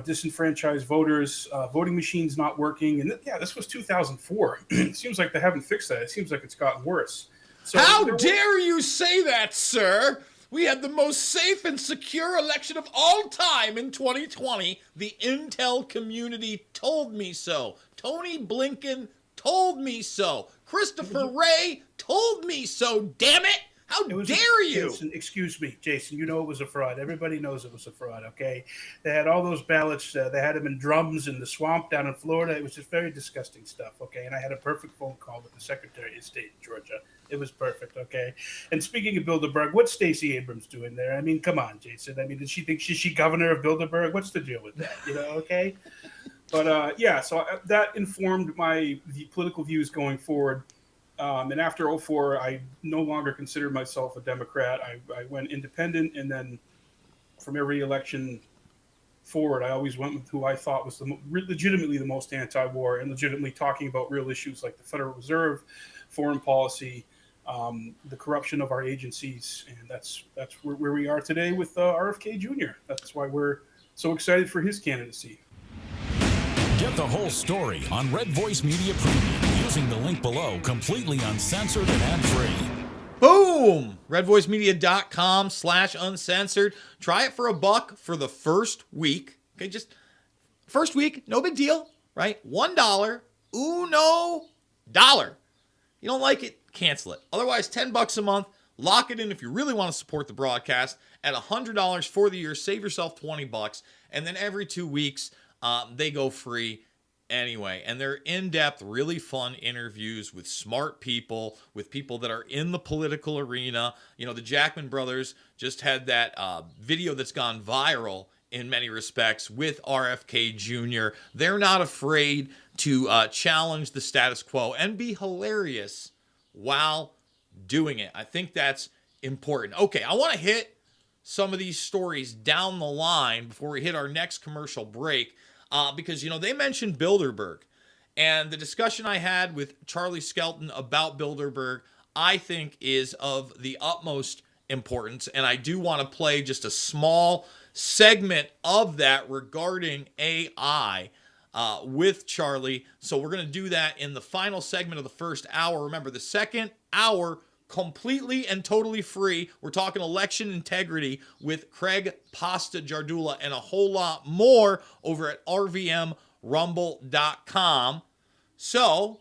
disenfranchised voters, voting machines not working. And this was 2004. It seems like they haven't fixed that. It seems like it's gotten worse. So how dare you say that, sir? We had the most safe and secure election of all time in 2020. The intel community told me so. Tony Blinken told me so. Christopher Wray told me so. Damn it! How dare you? Jason, excuse me, Jason. You know it was a fraud. Everybody knows it was a fraud, okay? They had all those ballots. They had them in drums in the swamp down in Florida. It was just very disgusting stuff, okay? And I had a perfect phone call with the Secretary of State in Georgia. It was perfect, okay? And speaking of Bilderberg, what's Stacey Abrams doing there? I mean, come on, Jason. I mean, did she think she's governor of Bilderberg? What's the deal with that, okay? But, so that informed the political views going forward. And after 2004, I no longer considered myself a Democrat. I went independent, and then from every election forward, I always went with who I thought was legitimately the most anti-war and legitimately talking about real issues like the Federal Reserve, foreign policy, the corruption of our agencies, and that's where we are today with RFK Jr. That's why we're so excited for his candidacy. Get the whole story on Red Voice Media Premium using the link below, completely uncensored and ad-free. Boom! redvoicemedia.com/uncensored. Try it for $1 for the first week. Okay, just first week, no big deal, right? $1, $1. You don't like it, cancel it. Otherwise, $10 a month. Lock it in if you really want to support the broadcast. At $100 for the year, save yourself $20. And then every 2 weeks, they go free anyway. And they're in-depth, really fun interviews with smart people, with people that are in the political arena. The Jackman brothers just had that video that's gone viral in many respects with RFK Jr. They're not afraid to challenge the status quo and be hilarious while doing it. I think that's important. Okay, I want to hit some of these stories down the line before we hit our next commercial break. Because, they mentioned Bilderberg. And the discussion I had with Charlie Skelton about Bilderberg, I think, is of the utmost importance. And I do want to play just a small segment of that regarding AI with Charlie. So we're going to do that in the final segment of the first hour. Remember, the second hour, completely and totally free. We're talking election integrity with Craig Pasta Jardula and a whole lot more over at RVMRumble.com. So,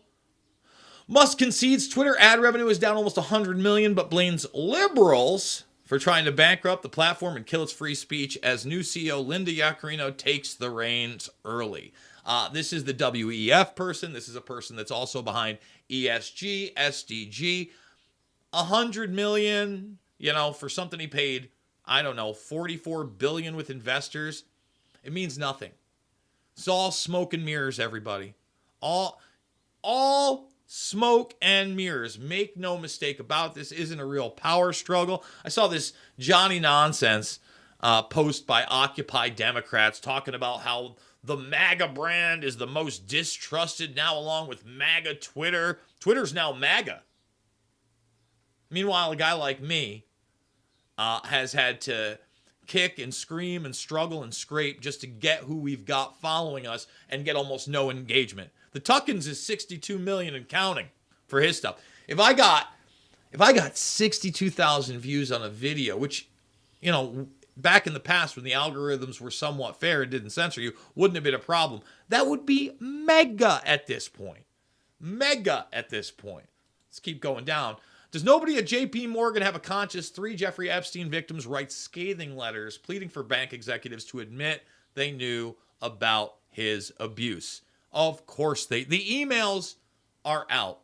Musk concedes Twitter ad revenue is down almost $100 million, but blames liberals for trying to bankrupt the platform and kill its free speech as new CEO Linda Yaccarino takes the reins early. This is the WEF person. This is a person that's also behind ESG, SDG. $100 million, for something he paid, I don't know, $44 billion with investors. It means nothing. It's all smoke and mirrors, everybody. All smoke and mirrors. Make no mistake about this. Isn't a real power struggle. I saw this Johnny Nonsense post by Occupy Democrats talking about how the MAGA brand is the most distrusted now, along with MAGA Twitter. Twitter's now MAGA. Meanwhile, a guy like me has had to kick and scream and struggle and scrape just to get who we've got following us and get almost no engagement. The Tuckins is 62 million and counting for his stuff. If I got 62,000 views on a video, which, back in the past when the algorithms were somewhat fair and didn't censor you, wouldn't have been a problem. That would be mega at this point. Let's keep going down. Does nobody at JP Morgan have a conscience? 3 Jeffrey Epstein victims write scathing letters pleading for bank executives to admit they knew about his abuse. Of course the emails are out.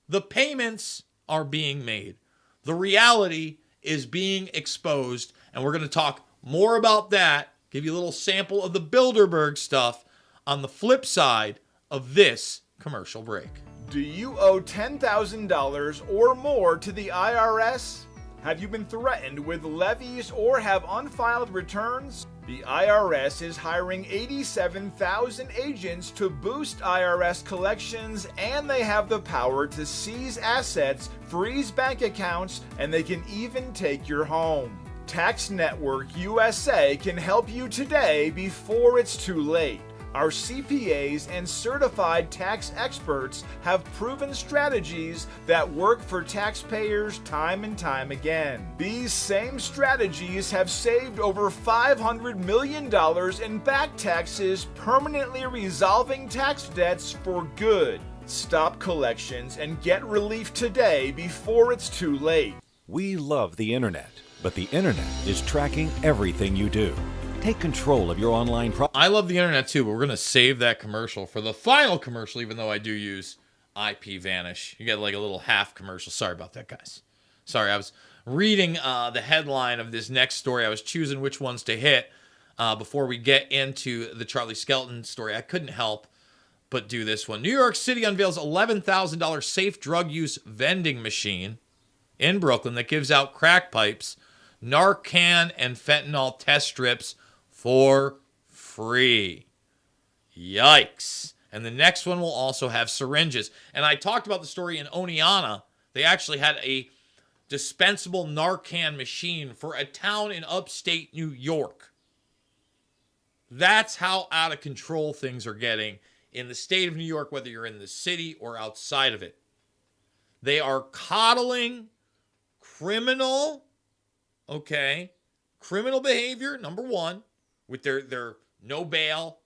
The payments are being made. The reality is being exposed, and we're going to talk more about that, give you a little sample of the Bilderberg stuff on the flip side of this commercial break. Do you owe $10,000 or more to the IRS? Have you been threatened with levies or have unfiled returns? The IRS is hiring 87,000 agents to boost IRS collections, and they have the power to seize assets, freeze bank accounts, and they can even take your home. Tax Network USA can help you today before it's too late. Our CPAs and certified tax experts have proven strategies that work for taxpayers time and time again. These same strategies have saved over $500 million in back taxes, permanently resolving tax debts for good. Stop collections and get relief today before it's too late. We love the internet, but the internet is tracking everything you do. Take control of your online I love the internet too, but we're going to save that commercial for the final commercial, even though I do use IP Vanish. You get like a little half commercial. Sorry about that, guys. Sorry, I was reading the headline of this next story. I was choosing which ones to hit before we get into the Charlie Skelton story. I couldn't help but do this one. New York City unveils $11,000 safe drug use vending machine in Brooklyn that gives out crack pipes, Narcan, and fentanyl test strips for free. Yikes. And the next one will also have syringes. And I talked about the story in Oneonta. They actually had a dispensable Narcan machine for a town in upstate New York. That's how out of control things are getting in the state of New York, whether you're in the city or outside of it. They are coddling criminal behavior, number one, with their no bail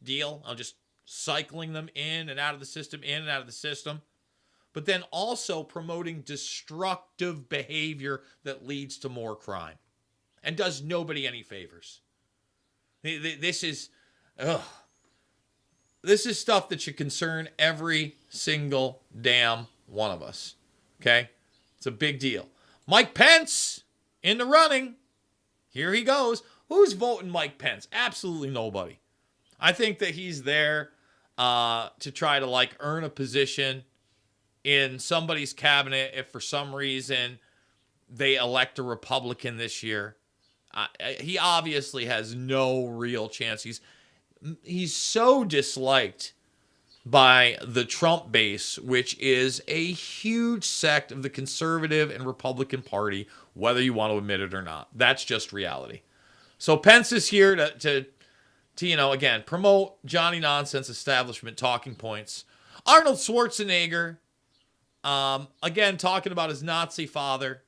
deal. I'm just cycling them in and out of the system, but then also promoting destructive behavior that leads to more crime and does nobody any favors. This is stuff that should concern every single damn one of us. Okay? It's a big deal. Mike Pence in the running. Here he goes. Who's voting Mike Pence? Absolutely nobody. I think that he's there to try to earn a position in somebody's cabinet if for some reason they elect a Republican this year. He obviously has no real chance. He's so disliked by the Trump base, which is a huge sect of the conservative and Republican Party, whether you want to admit it or not. That's just reality. So Pence is here to again, promote Johnny Nonsense establishment talking points. Arnold Schwarzenegger, again, talking about his Nazi father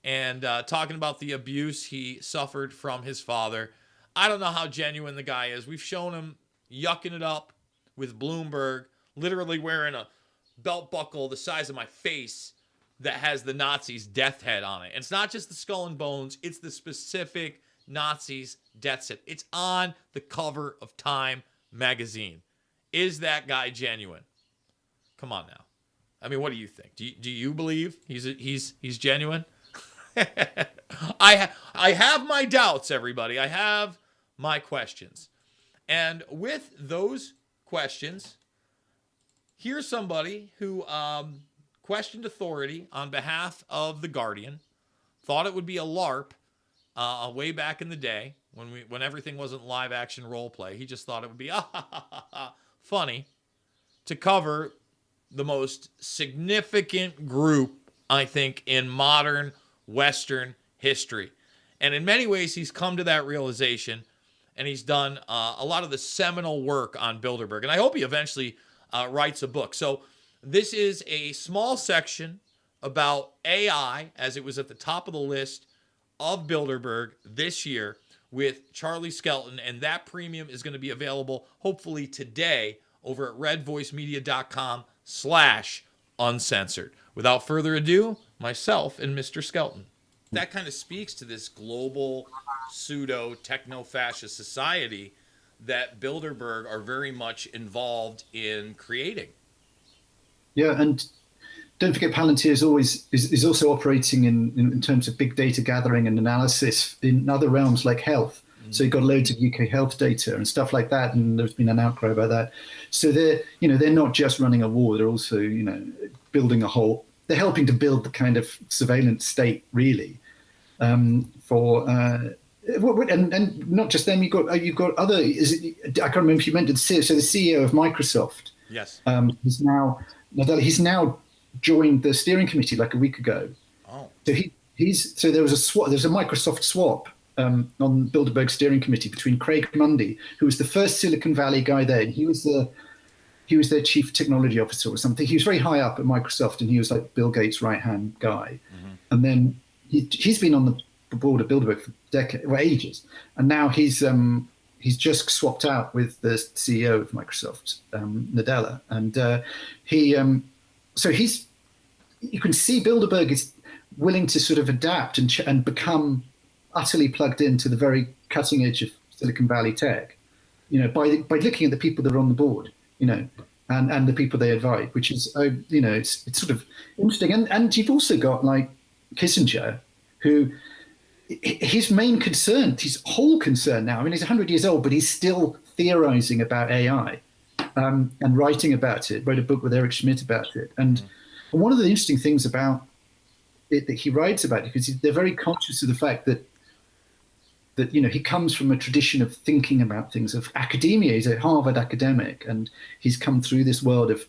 and talking about the abuse he suffered from his father. I don't know how genuine the guy is. We've shown him yucking it up with Bloomberg, literally wearing a belt buckle the size of my face that has the Nazis' death head on it. And it's not just the skull and bones, it's the specific Nazis' death set. It's on the cover of Time magazine. Is that guy genuine? Come on now. I mean, what do you think? Do you believe he's genuine? I have my doubts, everybody. I have my questions. And with those questions, here's somebody who questioned authority on behalf of The Guardian, thought it would be a LARP way back in the day when everything wasn't live action role play. He just thought it would be funny to cover the most significant group, I think, in modern Western history. And in many ways, he's come to that realization, and he's done a lot of the seminal work on Bilderberg. And I hope he eventually writes a book. So this is a small section about AI, as it was at the top of the list of Bilderberg this year with Charlie Skelton. And that premium is going to be available hopefully today over at redvoicemedia.com/premium. uncensored. Without further ado, myself and Mr. Skelton. That kind of speaks to this global pseudo techno-fascist society that Bilderberg are very much involved in creating. Yeah, and don't forget Palantir is also operating in terms of big data gathering and analysis in other realms like health. So you've got loads of UK health data and stuff like that, and there's been an outcry about that. So they're not just running a war; they're also building they're helping to build the kind of surveillance state, really. And not just them. You've got other. I can't remember if you mentioned. So the CEO of Microsoft. Yes. He's now joined the steering committee like a week ago. Oh. So there was a swap. There's a Microsoft swap on Bilderberg's steering committee between Craig Mundy, who was the first Silicon Valley guy there, and he was their chief technology officer or something. He was very high up at Microsoft, and he was like Bill Gates' right-hand guy. Mm-hmm. And then he's been on the board of Bilderberg for ages, and now he's just swapped out with the CEO of Microsoft, Nadella, and you can see Bilderberg is willing to sort of adapt and become utterly plugged into the very cutting edge of Silicon Valley tech, by looking at the people that are on the board, and the people they invite, which is, it's sort of interesting. And you've also got like Kissinger, who his main concern, his whole concern now, I mean, he's 100 years old, but he's still theorizing about AI and writing about it, wrote a book with Eric Schmidt about it. And one of the interesting things about it that he writes about, because they're very conscious of the fact that he comes from a tradition of thinking about things, of academia. He's a Harvard academic, and he's come through this world of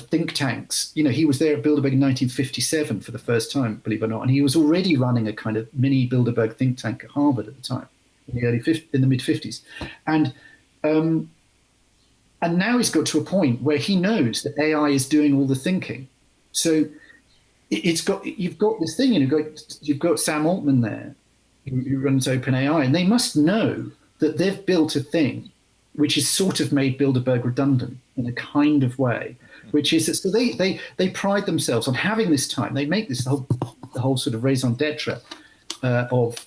think tanks. He was there at Bilderberg in 1957 for the first time, believe it or not, and he was already running a kind of mini Bilderberg think tank at Harvard at the time, in the mid 50s, and now he's got to a point where he knows that AI is doing all the thinking. So you've got this thing, you've got Sam Altman there, who runs OpenAI, and they must know that they've built a thing which has sort of made Bilderberg redundant in a kind of way, which is that so they pride themselves on having this time. They make this the whole sort of raison d'etre of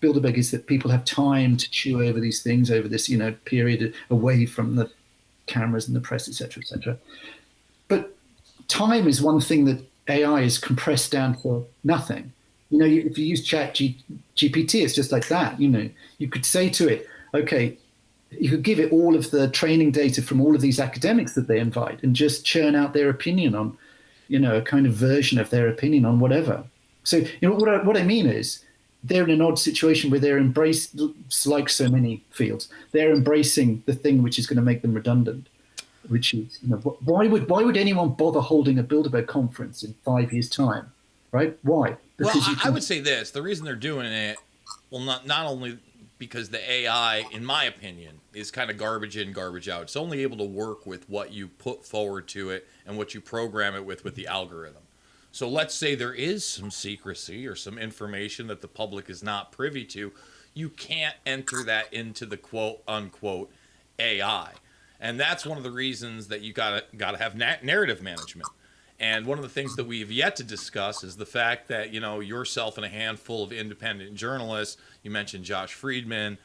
Bilderberg is that people have time to chew over these things over this period away from the cameras and the press, etc., etc. But time is one thing that AI is compressed down for nothing. If you use GPT, it's just like that. You could say to it, okay, you could give it all of the training data from all of these academics that they invite and just churn out their opinion on, a kind of version of their opinion on whatever. So, what I mean is they're in an odd situation where they're embraced, like so many fields, they're embracing the thing which is going to make them redundant, which is, why would anyone bother holding a Bilderberg conference in 5 years' time, right? Why? Well, I would say this. The reason they're doing it, well, not only because the AI, in my opinion, is kind of garbage in, garbage out. It's only able to work with what you put forward to it and what you program it with the algorithm. So let's say there is some secrecy or some information that the public is not privy to. You can't enter that into the quote-unquote AI. And that's one of the reasons that you gotta have narrative management. And one of the things that we've yet to discuss is the fact that, yourself and a handful of independent journalists, you mentioned Josh Friedman,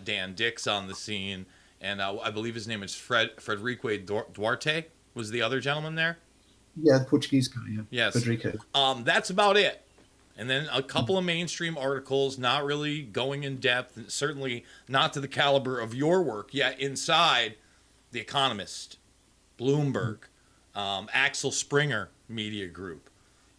Dan Dix on the scene, and I believe his name is Frederico Duarte was the other gentleman there. Yeah, the Portuguese guy, yeah. Yes. Federico. That's about it. And then a couple of mainstream articles, not really going in depth, certainly not to the caliber of your work, yet inside The Economist, Bloomberg, Axel Springer Media Group.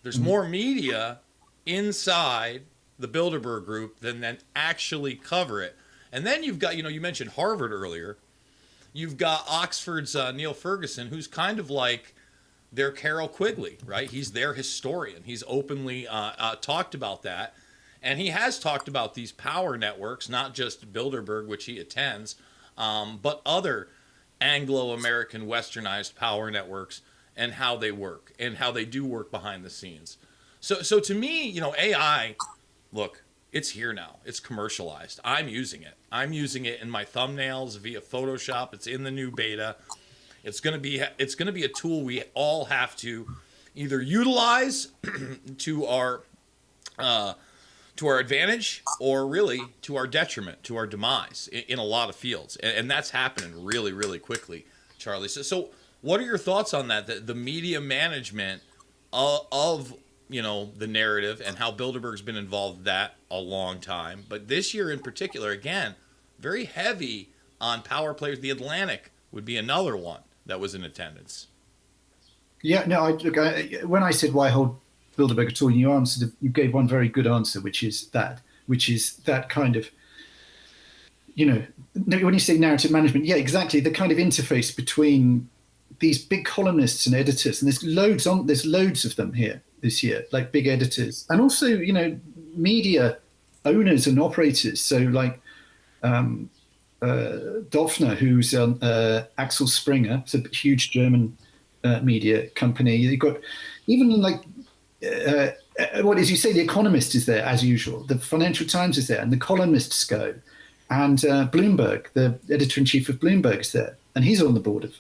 There's more media inside the Bilderberg Group than actually cover it. And then you've got, you mentioned Harvard earlier. You've got Oxford's Neil Ferguson, who's kind of like their Carol Quigley, right? He's their historian. He's openly talked about that. And he has talked about these power networks, not just Bilderberg, which he attends, but other Anglo-American westernized power networks and how they work and how they do work behind the scenes. So to me, AI, look, it's here now. It's commercialized. I'm using it. I'm using it in my thumbnails via Photoshop. It's in the new beta. It's going to be a tool we all have to either utilize to our advantage, or really to our detriment, to our demise in a lot of fields. And that's happening really, really quickly, Charlie. So what are your thoughts on that? The media management of the narrative, and how Bilderberg's been involved with that a long time. But this year in particular, again, very heavy on power players. The Atlantic would be another one that was in attendance. Yeah, no, when I said why hold Bilderberg at all, you gave one very good answer, which is that kind of, when you say narrative management, yeah, exactly, the kind of interface between these big columnists and editors, and there's loads of them here this year, like big editors, and also media owners and operators. So like Döpfner, who's Axel Springer, it's a huge German media company. You've got even like what as you say, The Economist is there as usual. The Financial Times is there, and the columnists go, and Bloomberg, the editor-in-chief of Bloomberg, is there, and he's on the board of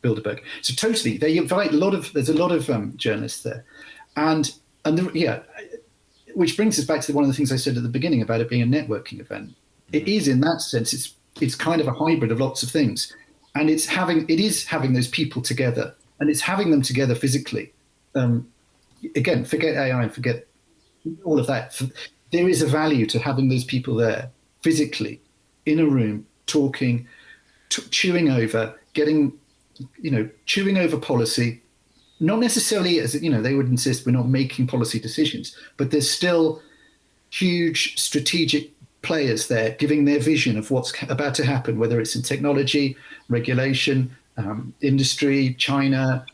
Bilderberg. So totally, they invite there's a lot of journalists there, which brings us back to one of the things I said at the beginning about it being a networking event. It is, in that sense, it's kind of a hybrid of lots of things, and it is having those people together, and it's having them together physically. Again, forget AI and forget all of that. There is a value to having those people there physically in a room, talking, chewing over policy, not necessarily as, they would insist we're not making policy decisions, but there's still huge strategic players there giving their vision of what's about to happen, whether it's in technology, regulation, industry, China,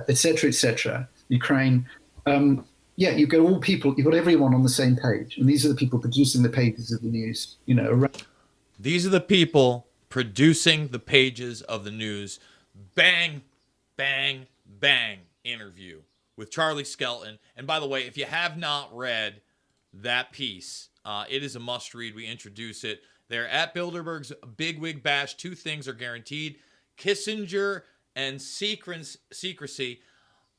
et cetera, Ukraine. You've got you've got everyone on the same page. And these are the people producing the pages of the news, These are the people producing the pages of the news. Bang, bang, bang interview with Charlie Skelton. And by the way, if you have not read that piece, it is a must read. We introduce it there at Bilderberg's Bigwig Bash. Two things are guaranteed: Kissinger and secrecy.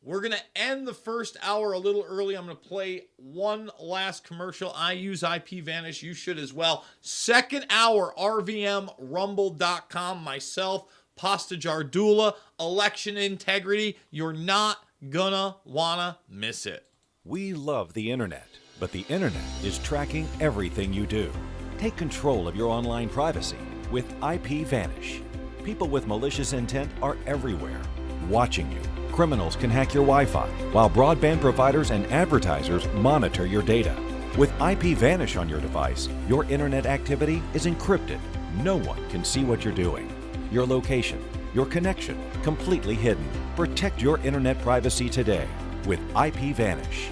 We're going to end the first hour a little early. I'm going to play one last commercial. I use IPVanish. You should as well. Second hour, RVMRumble.com. Myself, Pasta Jardula, election integrity. You're not gonna wanna miss it. We love the internet, but the internet is tracking everything you do. Take control of your online privacy with IPVanish. People with malicious intent are everywhere, watching you. Criminals can hack your Wi-Fi, while broadband providers and advertisers monitor your data. With IPVanish on your device, your internet activity is encrypted. No one can see what you're doing. Your location, your connection, completely hidden. Protect your internet privacy today with IPVanish.